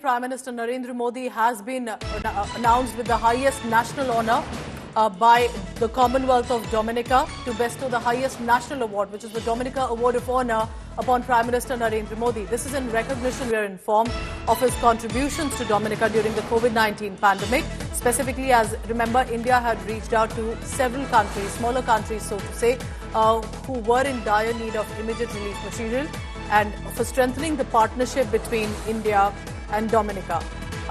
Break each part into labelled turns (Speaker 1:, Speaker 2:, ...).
Speaker 1: Prime Minister Narendra Modi has been announced with the highest national honour by the Commonwealth of Dominica to bestow the highest national award, which is the Dominica Award of Honour upon Prime Minister Narendra Modi. This is in recognition, we are informed, of his contributions to Dominica during the COVID-19 pandemic. Specifically, as remember, India had reached out to several countries, smaller countries so to say, who were in dire need of immediate relief material, and for strengthening the partnership between India and Dominica.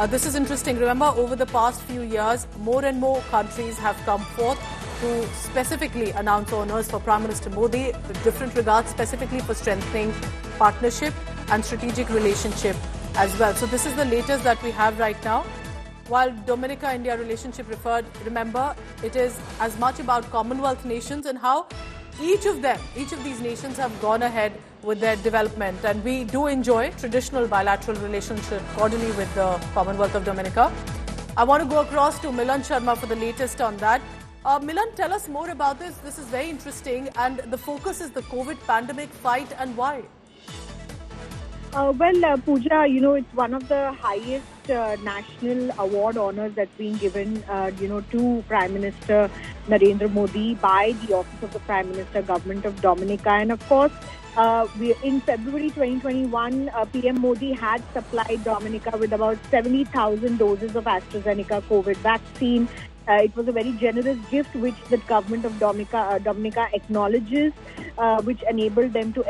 Speaker 1: This is interesting. Remember, over the past few years, more and more countries have come forth to specifically announce honours for Prime Minister Modi with different regards, specifically for strengthening partnership and strategic relationship as well. So this is the latest that we have right now. While Dominica-India relationship referred, remember, it is as much about Commonwealth nations and how each of these nations have gone ahead with their development, and we do enjoy traditional bilateral relationship cordially with the Commonwealth of Dominica. I want to go across to Milan Sharma for the latest on that. Milan, tell us more about this. This is very interesting, and the focus is the COVID pandemic fight, and why?
Speaker 2: Pooja, it's one of the highest national award honours that's been given, to Prime Minister Narendra Modi by the Office of the Prime Minister, Government of Dominica. And of course, in February 2021, PM Modi had supplied Dominica with about 70,000 doses of AstraZeneca COVID vaccine. It was a very generous gift which the government of Dominica acknowledges, which enabled them to,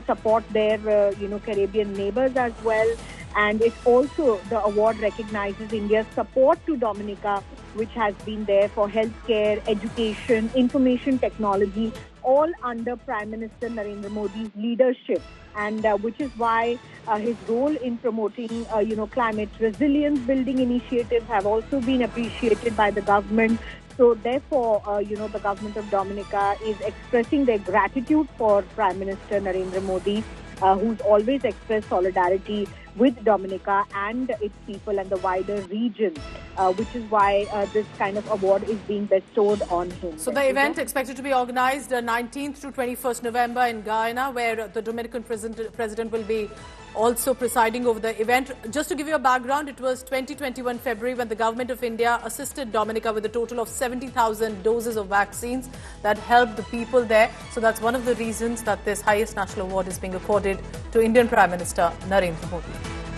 Speaker 2: support their, Caribbean neighbours as well. And it also, the award recognizes India's support to Dominica, which has been there for healthcare, education, information technology, all under Prime Minister Narendra Modi's leadership. And which is why his role in promoting, climate resilience building initiatives have also been appreciated by the government. So therefore, the government of Dominica is expressing their gratitude for Prime Minister Narendra Modi, who's always expressed solidarity with Dominica and its people and the wider region, which is why this kind of award is being bestowed on him.
Speaker 1: So the event expected to be organized 19th to 21st November in Guyana, where the Dominican president will be also presiding over the event. Just to give you a background, it was 2021 February when the government of India assisted Dominica with a total of 70,000 doses of vaccines that helped the people there. So that's one of the reasons that this highest national award is being accorded to Indian Prime Minister Narendra Modi.